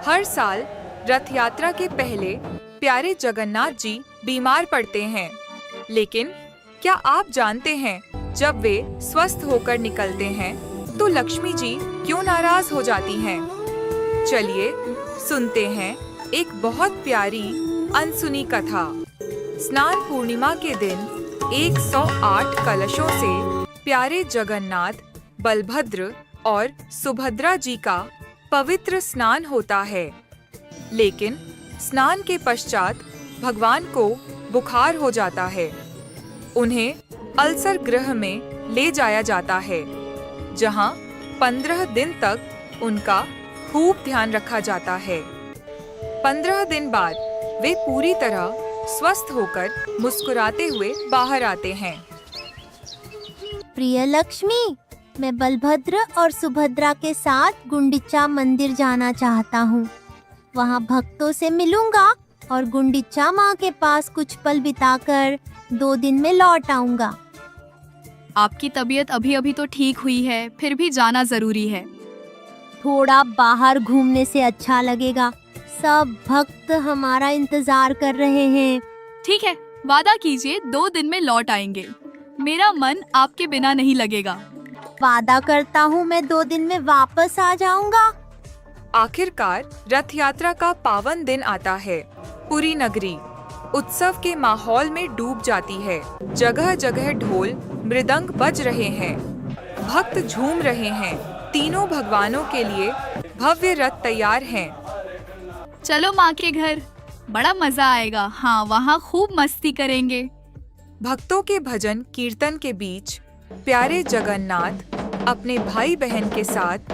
हर साल रथ यात्रा के पहले प्यारे जगन्नाथ जी बीमार पड़ते हैं, लेकिन क्या आप जानते हैं जब वे स्वस्थ होकर निकलते हैं तो लक्ष्मी जी क्यों नाराज हो जाती हैं? चलिए सुनते हैं एक बहुत प्यारी अनसुनी कथा। स्नान पूर्णिमा के दिन 108 कलशों से प्यारे जगन्नाथ, बलभद्र और सुभद्रा जी का पवित्र स्नान होता है। लेकिन स्नान के पश्चात भगवान को बुखार हो जाता है। उन्हें अल्सर गृह में ले जाया जाता है, जहां 15 दिन तक उनका खूब ध्यान रखा जाता है। 15 दिन बाद वे पूरी तरह स्वस्थ होकर मुस्कुराते हुए बाहर आते हैं। प्रिय लक्ष्मी, मैं बलभद्र और सुभद्रा के साथ गुंडीचा मंदिर जाना चाहता हूँ। वहाँ भक्तों से मिलूंगा और गुंडीचा माँ के पास कुछ पल बिताकर 2 दिन में लौट आऊंगा। आपकी तबीयत अभी अभी तो ठीक हुई है, फिर भी जाना जरूरी है। थोड़ा बाहर घूमने से अच्छा लगेगा। सब भक्त हमारा इंतजार कर रहे हैं। ठीक है, वादा कीजिए 2 दिन में लौट आएंगे। मेरा मन आपके बिना नहीं लगेगा। वादा करता हूँ मैं 2 दिन में वापस आ जाऊंगा। आखिरकार रथ यात्रा का पावन दिन आता है। पूरी नगरी उत्सव के माहौल में डूब जाती है। जगह जगह ढोल मृदंग बज रहे हैं, भक्त झूम रहे हैं। तीनों भगवानों के लिए भव्य रथ तैयार हैं। चलो माँ के घर, बड़ा मजा आएगा। हाँ, वहाँ खूब मस्ती करेंगे। भक्तों के भजन कीर्तन के बीच प्यारे जगन्नाथ अपने भाई बहन के साथ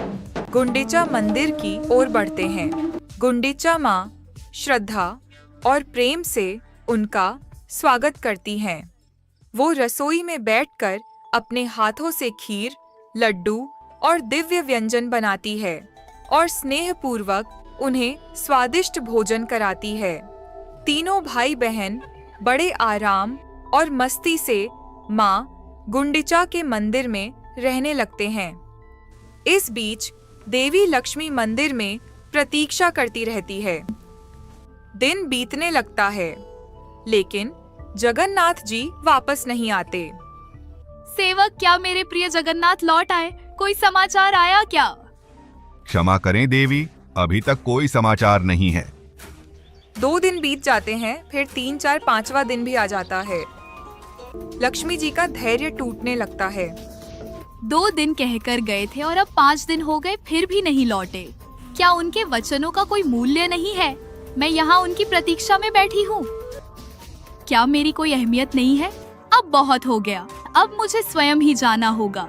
गुंडीचा मंदिर की ओर बढ़ते हैं। गुंडीचा माँ श्रद्धा और प्रेम से उनका स्वागत करती हैं। वो रसोई में बैठकर अपने हाथों से खीर, लड्डू और दिव्य व्यंजन बनाती है और स्नेहपूर्वक उन्हें स्वादिष्ट भोजन कराती है। तीनों भाई बहन बड़े आराम और मस्ती से माँ गुंडीचा के मंदिर में रहने लगते हैं। इस बीच देवी लक्ष्मी मंदिर में प्रतीक्षा करती रहती है। दिन बीतने लगता है, लेकिन जगन्नाथ जी वापस नहीं आते। सेवक, क्या मेरे प्रिय जगन्नाथ लौट आए? कोई समाचार आया क्या? क्षमा करें देवी, अभी तक कोई समाचार नहीं है। 2 दिन बीत जाते हैं, फिर 3, 4, 5वां दिन भी आ जाता है। लक्ष्मी जी का धैर्य टूटने लगता है। 2 दिन कहकर गए थे और अब 5 दिन हो गए, फिर भी नहीं लौटे। क्या उनके वचनों का कोई मूल्य नहीं है? मैं यहाँ उनकी प्रतीक्षा में बैठी हूँ। क्या मेरी कोई अहमियत नहीं है? अब बहुत हो गया, अब मुझे स्वयं ही जाना होगा।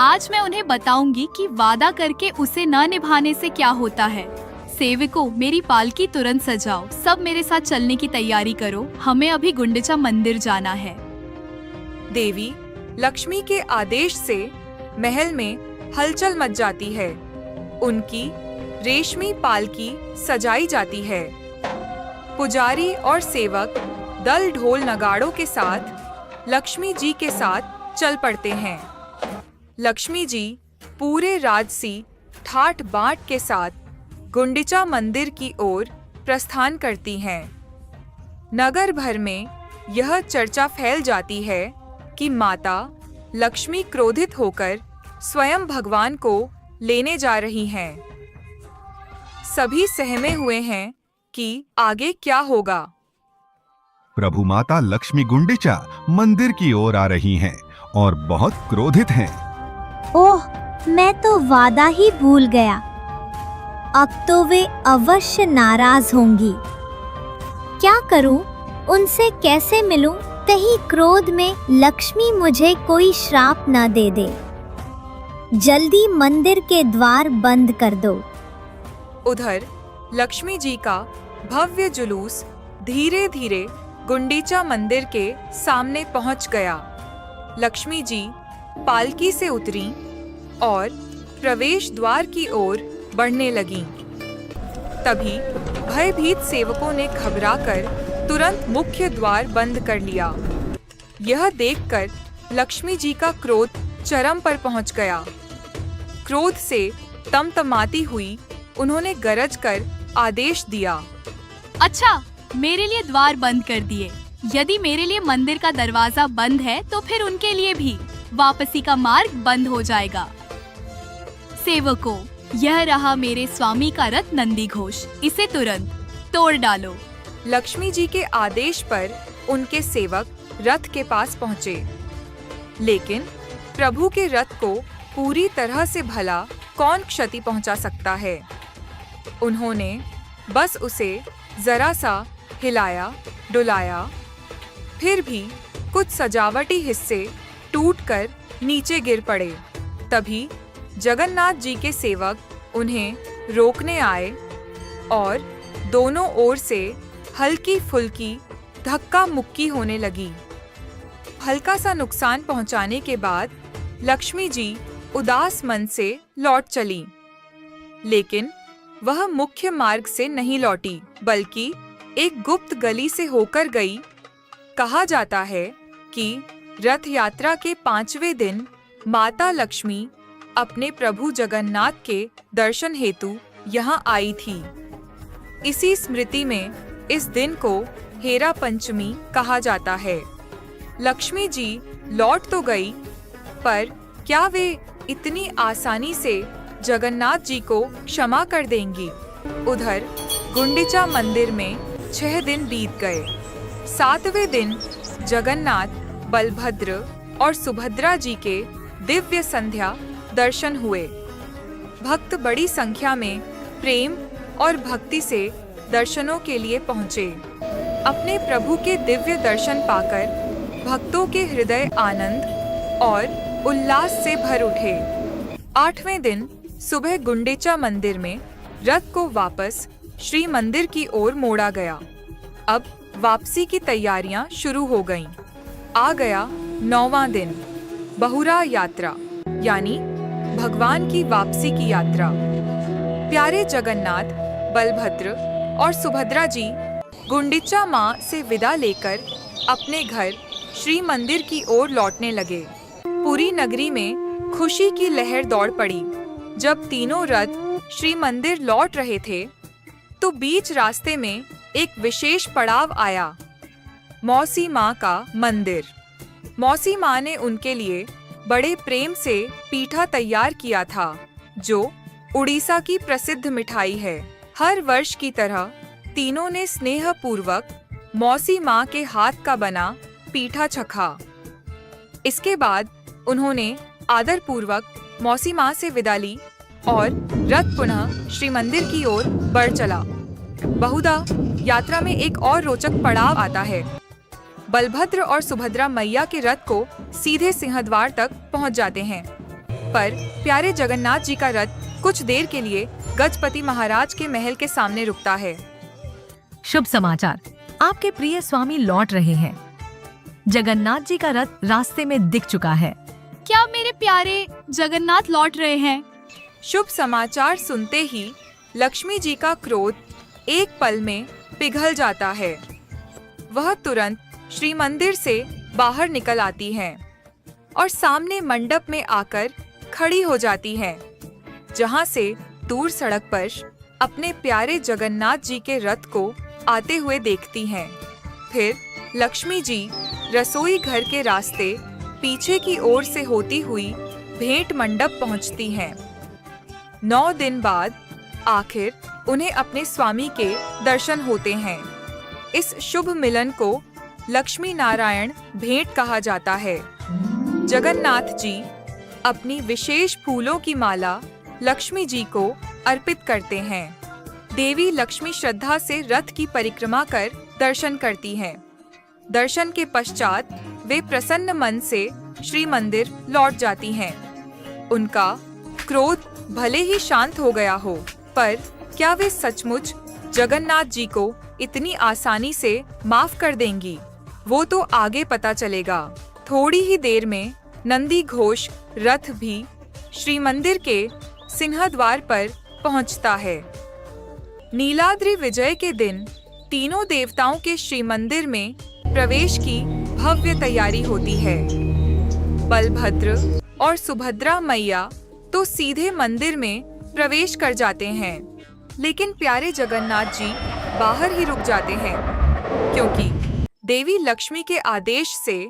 आज मैं उन्हें बताऊंगी कि वादा करके उसे न निभाने से क्या होता है। सेवकों, मेरी पालकी तुरंत सजाओ। सब मेरे साथ चलने की तैयारी करो, हमें अभी गुंडीचा मंदिर जाना है। देवी लक्ष्मी के आदेश से महल में हलचल मच जाती है। उनकी रेशमी पालकी सजाई जाती है। पुजारी और सेवक दल ढोल नगाड़ों के साथ लक्ष्मी जी के साथ चल पड़ते हैं। लक्ष्मी जी पूरे राजसी ठाट बाट के साथ गुंडीचा मंदिर की ओर प्रस्थान करती हैं। नगर भर में यह चर्चा फैल जाती है कि माता लक्ष्मी क्रोधित होकर स्वयं भगवान को लेने जा रही हैं। सभी सहमे हुए हैं कि आगे क्या होगा। प्रभु माता लक्ष्मी गुंडीचा मंदिर की ओर आ रही हैं और बहुत क्रोधित हैं। ओह, मैं तो वादा ही भूल गया। अब तो वे अवश्य नाराज होंगी। क्या करूं? उनसे कैसे मिलूं? कहीं क्रोध में लक्ष्मी मुझे कोई श्राप न दे दे। जल्दी मंदिर के द्वार बंद कर दो। उधर लक्ष्मी जी का भव्य जुलूस धीरे धीरे गुंडीचा मंदिर के सामने पहुंच गया। लक्ष्मी जी पालकी से उतरी और प्रवेश द्वार की ओर बढ़ने लगीं। तभी भयभीत सेवकों ने घबराकर तुरंत मुख्य द्वार बंद कर लिया। यह देखकर लक्ष्मी जी का क्रोध चरम पर पहुंच गया। क्रोध से तमतमाती हुई उन्होंने गरज कर आदेश दिया। अच्छा, मेरे लिए द्वार बंद कर दिए। यदि मेरे लिए मंदिर का दरवाजा बंद है तो फिर उनके लिए भी वापसी का मार्ग बंद हो जाएगा। सेवकों, यह रहा मेरे स्वामी का रथ नंदी घोष, इसे तुरंत तोड़ डालो। लक्ष्मी जी के आदेश पर उनके सेवक रथ के पास पहुँचे, लेकिन प्रभु के रथ को पूरी तरह से भला कौन क्षति पहुंचा सकता है। उन्होंने बस उसे जरा सा हिलाया डुलाया, फिर भी कुछ सजावटी हिस्से टूटकर नीचे गिर पड़े। तभी जगन्नाथ जी के सेवक उन्हें रोकने आए और दोनों ओर से हल्की फुल्की धक्का मुक्की होने लगी। हल्का सा नुकसान पहुंचाने के बाद लक्ष्मी जी उदास मन से लौट चली, लेकिन वह मुख्य मार्ग से नहीं लौटी, बल्कि एक गुप्त गली से होकर गई। कहा जाता है कि रथ यात्रा के 5वें दिन माता लक्ष्मी अपने प्रभु जगन्नाथ के दर्शन हेतु यहाँ आई थी। इसी स्मृति में इस दिन को हेरा पंचमी कहा जाता है। लक्ष्मी जी लौट तो गई, पर क्या वे इतनी आसानी से जगन्नाथ जी को क्षमा कर देंगी? उधर गुंडिचा मंदिर में 6 दिन बीत गए। 7वें दिन जगन्नाथ, बलभद्र और सुभद्रा जी के दिव्य संध्या दर्शन हुए। भक्त बड़ी संख्या में प्रेम और भक्ति से दर्शनों के लिए पहुँचे। अपने प्रभु के दिव्य दर्शन पाकर भक्तों के हृदय आनंद और उल्लास से भर उठे। 8वें दिन सुबह गुंडिचा मंदिर में रथ को वापस श्री मंदिर की ओर मोड़ा गया। अब वापसी की तैयारियां शुरू हो गईं। आ गया 9वां दिन, बहुरा यात्रा, यानी भगवान की वापसी की यात्रा। प्यारे जगन्नाथ, बलभद्र और सुभद्रा जी गुंडिचा माँ से विदा लेकर अपने घर श्री मंदिर की ओर लौटने लगे। पूरी नगरी में खुशी की लहर दौड़ पड़ी। जब तीनों रथ श्री मंदिर लौट रहे थे, तो बीच रास्ते में एक विशेष पड़ाव आया, मौसी माँ का मंदिर। मौसी माँ ने उनके लिए बड़े प्रेम से पीठा तैयार किया था, जो उड़ीसा की प्रसिद्ध मिठाई है। हर वर्ष की तरह तीनों ने स्नेह पूर्वक मौसी माँ के हाथ का बना पीठा चखा। इसके बाद उन्होंने आदर पूर्वक मौसी माँ से विदा ली और रथ पुनः श्री मंदिर की ओर बढ़ चला। बहुधा यात्रा में एक और रोचक पड़ाव आता है। बलभद्र और सुभद्रा मैया के रथ को सीधे सिंहद्वार तक पहुंच जाते हैं, पर प्यारे जगन्नाथ जी का रथ कुछ देर के लिए गजपति महाराज के महल के सामने रुकता है। शुभ समाचार, आपके प्रिय स्वामी लौट रहे हैं। जगन्नाथ जी का रथ रास्ते में दिख चुका है। क्या मेरे प्यारे जगन्नाथ लौट रहे हैं? शुभ समाचार सुनते ही लक्ष्मी जी का क्रोध एक पल में पिघल जाता है। वह तुरंत श्री मंदिर से बाहर निकल आती हैं और सामने मंडप में आकर खड़ी हो जाती हैं, जहां से दूर सड़क पर अपने प्यारे जगन्नाथ जी के रथ को आते हुए देखती हैं। फिर लक्ष्मी जी रसोई घर के रास्ते पीछे की ओर से होती हुई भेंट मंडप पहुंचती हैं। 9 दिन बाद आखिर उन्हें अपने स्वामी के दर्शन होते हैं। इस शुभ मिलन को लक्ष्मी नारायण भेंट कहा जाता है। जगन्नाथ जी अपनी विशेष फूलों की माला लक्ष्मी जी को अर्पित करते हैं। देवी लक्ष्मी श्रद्धा से रथ की परिक्रमा कर दर्शन करती हैं। दर्शन के पश्चात वे प्रसन्न मन से श्री मंदिर लौट जाती हैं। उनका क्रोध भले ही शांत हो गया हो, पर क्या वे सचमुच जगन्नाथ जी को इतनी आसानी से माफ कर देंगी? वो तो आगे पता चलेगा। थोड़ी ही देर में नंदी घोष रथ भी श्री मंदिर के सिंहद्वार पर पहुंचता है। नीलाद्रि विजय के दिन तीनों देवताओं के श्री मंदिर में प्रवेश की भव्य तैयारी होती है। बलभद्र और सुभद्रा मैया तो सीधे मंदिर में प्रवेश कर जाते हैं। लेकिन प्यारे जगन्नाथ जी बाहर ही रुक जाते हैं, क्योंकि देवी लक्ष्मी के आदेश से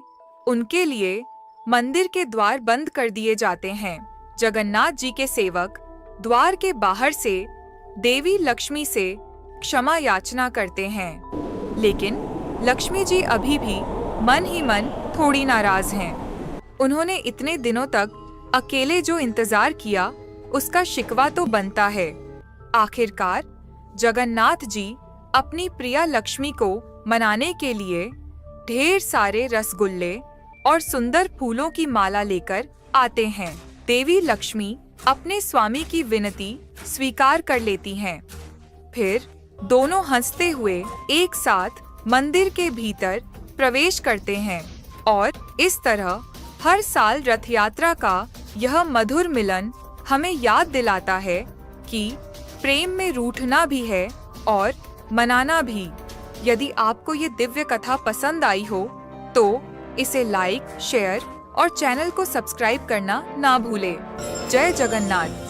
उनके लिए मंदिर के द्वार बंद कर दिए जाते हैं। जगन्नाथ जी के सेवक द्वार के बाहर से देवी लक्ष्मी से क्षमा याचना करते हैं, लेकिन लक्ष्मी जी अभी भी मन ही मन थोड़ी नाराज हैं। उन्होंने इतने दिनों तक अकेले जो इंतजार किया उसका शिकवा तो बनता है। आखिरकार जगन्नाथ जी अपनी प्रिया लक्ष्मी को मनाने के लिए ढेर सारे रसगुल्ले और सुंदर फूलों की माला लेकर आते हैं। देवी लक्ष्मी अपने स्वामी की विनती स्वीकार कर लेती हैं। फिर दोनों हंसते हुए एक साथ मंदिर के भीतर प्रवेश करते हैं और इस तरह हर साल रथ यात्रा का यह मधुर मिलन हमें याद दिलाता है कि प्रेम में रूठना भी है और मनाना भी। यदि आपको ये दिव्य कथा पसंद आई हो तो इसे लाइक, शेयर और चैनल को सब्सक्राइब करना ना भूलें। जय जगन्नाथ।